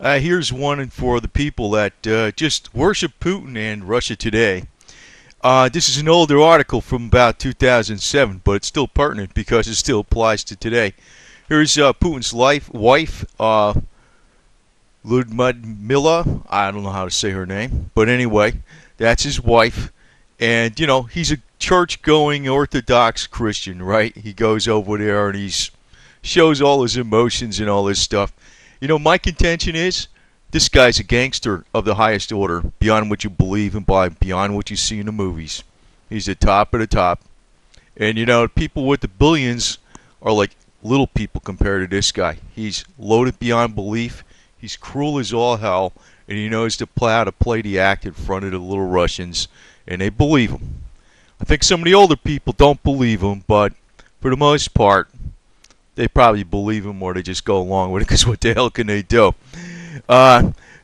Here's one for the people that just worship Putin and Russia today. This is an older article from about 2007, but it's still pertinent because it still applies to today. Here's Putin's wife, Ludmila. I don't know how to say her name, but anyway, that's his wife. And, he's a church-going Orthodox Christian, right? He goes over there and he's shows all his emotions and all this stuff. My contention is this guy's a gangster of the highest order, beyond what you believe and beyond what you see in the movies. He's the top of the top. And, people with the billions are like little people compared to this guy. He's loaded beyond belief. He's cruel as all hell. And he knows how to play the act in front of the little Russians. And they believe him. I think some of the older people don't believe him, but for the most part, they probably believe him or they just go along with it because what the hell can they do?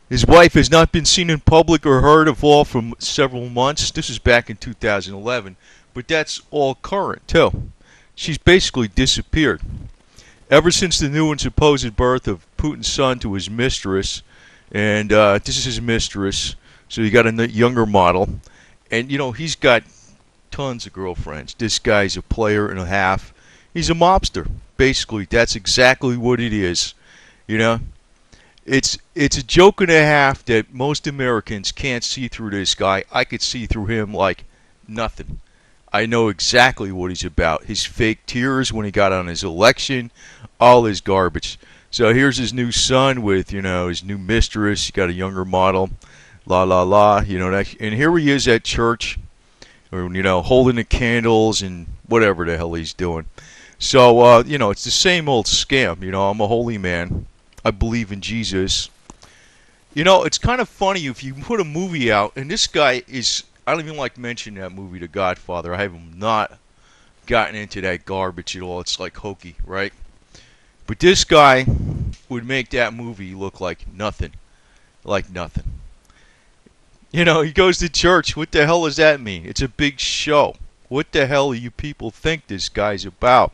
His wife has not been seen in public or heard of all for several months. This is back in 2011, but that's all current too. She's basically disappeared. Ever since the new and supposed birth of Putin's son to his mistress, and this is his mistress, so you got a younger model, and he's got tons of girlfriends. This guy's a player and a half. He's a mobster. Basically, that's exactly what it is. It's a joke and a half that most Americans can't see through this guy. I could see through him like nothing. I know exactly what he's about. His fake tears when he got on his election, all his garbage. So here's his new son with, his new mistress. He got a younger model, la la la, and here he is at church, or holding the candles and whatever the hell he's doing. So, it's the same old scam. I'm a holy man. I believe in Jesus. It's kind of funny if you put a movie out, and this guy is, I don't even like mentioning that movie, The Godfather. I have not gotten into that garbage at all. It's like hokey, right? But this guy would make that movie look like nothing. Like nothing. He goes to church. What the hell does that mean? It's a big show. What the hell do you people think this guy's about?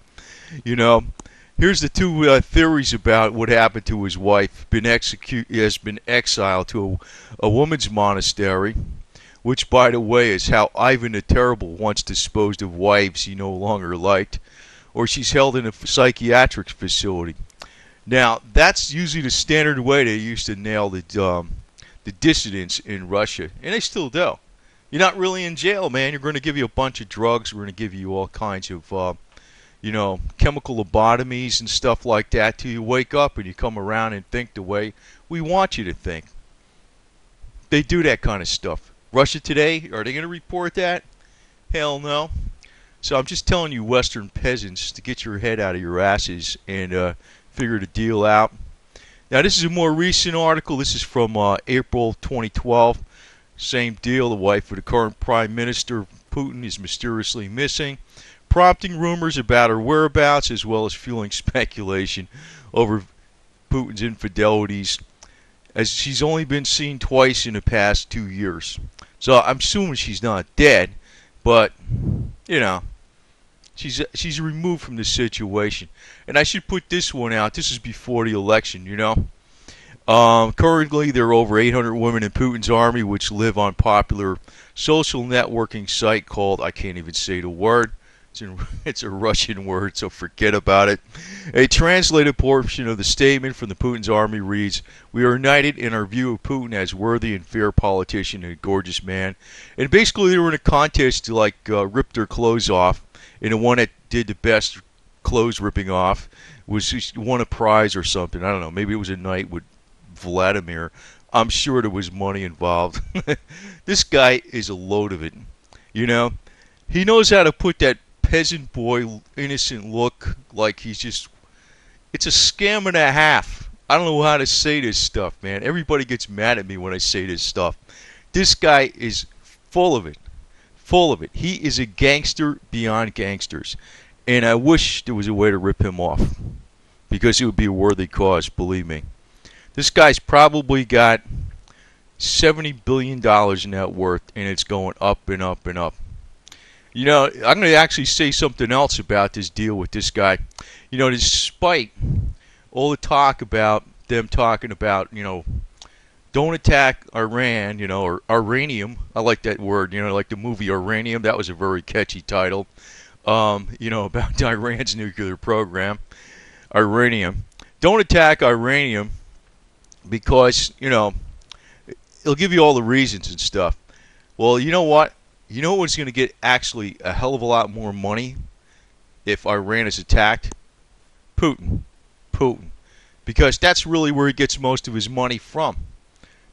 Here's the two theories about what happened to his wife. He has been exiled to a woman's monastery, which, by the way, is how Ivan the Terrible once disposed of wives he no longer liked, or she's held in a psychiatric facility. Now, that's usually the standard way they used to nail the dissidents in Russia, and they still do. You're not really in jail, man. You're going to give you a bunch of drugs. We're going to give you all kinds of chemical lobotomies and stuff like that till you wake up and you come around and think the way we want you to think. They do that kind of stuff. Russia Today, are they going to report that? Hell no. So I'm just telling you Western peasants to get your head out of your asses and figure the deal out. Now this is a more recent article. This is from April 2012. Same deal. The wife of the current Prime Minister, Putin, is mysteriously missing, prompting rumors about her whereabouts as well as fueling speculation over Putin's infidelities, as she's only been seen twice in the past 2 years. So I'm assuming she's not dead, but she's removed from the situation. And I should put this one out. This is before the election, Currently, there are over 800 women in Putin's army, which live on popular social networking site called, I can't even say the word. It's a Russian word, so forget about it. A translated portion of the statement from the Putin's army reads, "We are united in our view of Putin as worthy and fair politician and a gorgeous man." And basically, they were in a contest to rip their clothes off, and the one that did the best clothes ripping off won a prize or something. I don't know. Maybe it was a night with Vladimir. I'm sure there was money involved. This guy is a load of it. He knows how to put that peasant boy innocent look like he's just, it's a scam and a half. I don't know how to say this stuff, man. Everybody gets mad at me when I say this stuff. This guy is full of it. Full of it. He is a gangster beyond gangsters. And I wish there was a way to rip him off, because it would be a worthy cause, believe me. This guy's probably got $70 billion in net worth, and it's going up and up and up. I'm going to actually say something else about this deal with this guy. Despite all the talk about them talking about, don't attack Iran, or uranium. I like that word, like the movie Uranium. That was a very catchy title, about Iran's nuclear program. Uranium. Don't attack uranium because, it'll give you all the reasons and stuff. Well, you know what? You know what's going to get actually a hell of a lot more money if Iran is attacked? Putin. Putin. Because that's really where he gets most of his money from.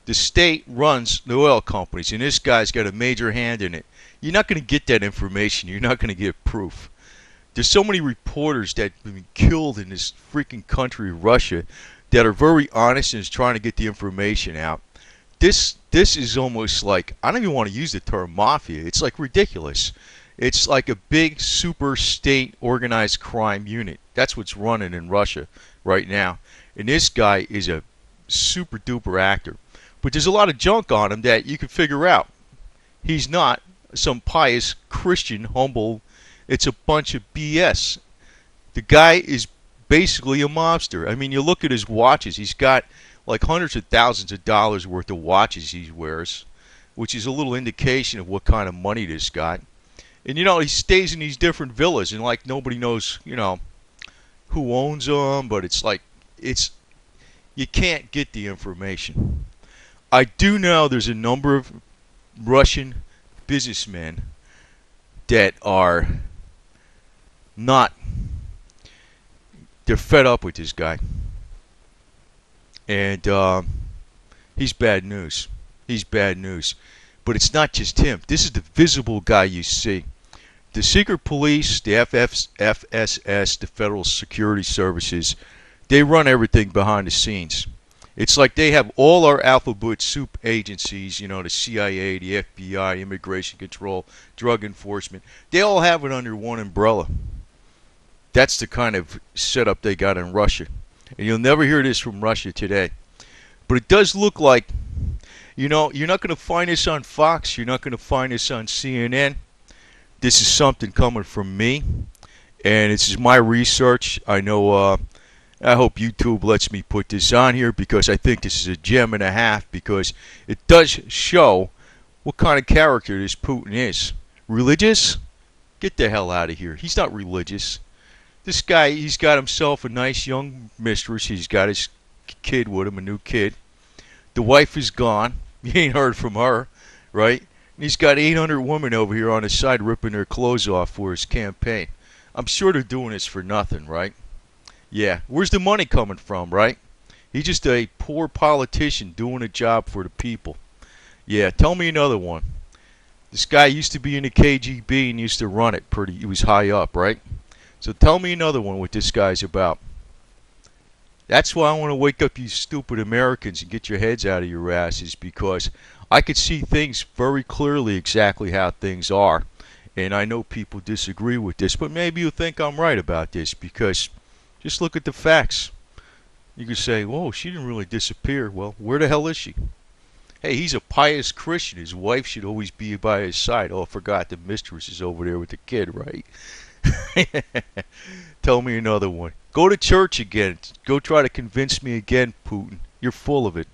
The state runs the oil companies, and this guy's got a major hand in it. You're not going to get that information. You're not going to get proof. There's so many reporters that have been killed in this freaking country, Russia, that are very honest and is trying to get the information out. This is almost like, I don't even want to use the term mafia. It's like ridiculous. It's like a big super state organized crime unit. That's what's running in Russia right now. And this guy is a super duper actor. But there's a lot of junk on him that you can figure out. He's not some pious Christian, humble. It's a bunch of BS. The guy is basically a mobster. I mean, you look at his watches. He's got like hundreds of thousands of dollars worth of watches he wears, which is a little indication of what kind of money this guy. And, he stays in these different villas, and like nobody knows, who owns them, but it's like, you can't get the information. I do know there's a number of Russian businessmen that are not, they're fed up with this guy. And he's bad news. He's bad news. But it's not just him. This is the visible guy you see. The secret police, the FSS, the Federal Security Services, they run everything behind the scenes. It's like they have all our alphabet soup agencies, the CIA, the FBI, Immigration Control, Drug Enforcement. They all have it under one umbrella. That's the kind of setup they got in Russia. And you'll never hear this from Russia today. But it does look like, you're not going to find this on Fox. You're not going to find this on CNN. This is something coming from me. And this is my research. I know, I hope YouTube lets me put this on here because I think this is a gem and a half because it does show what kind of character this Putin is. Religious? Get the hell out of here. He's not religious. This guy, he's got himself a nice young mistress. He's got his kid with him, a new kid. The wife is gone. You ain't heard from her, right? And he's got 800 women over here on his side ripping their clothes off for his campaign. I'm sure they're doing this for nothing, right? Yeah. Where's the money coming from, right? He's just a poor politician doing a job for the people. Yeah, tell me another one. This guy used to be in the KGB and used to run it pretty. He was high up, right? So tell me another one what this guy's about. That's why I want to wake up you stupid Americans and get your heads out of your asses because I could see things very clearly exactly how things are. And I know people disagree with this, but maybe you think I'm right about this because just look at the facts. You could say, whoa, she didn't really disappear. Well, where the hell is she? Hey, he's a pious Christian. His wife should always be by his side. Oh, I forgot the mistress is over there with the kid, right? Tell me another one. Go to church again. Go try to convince me again, Putin. You're full of it.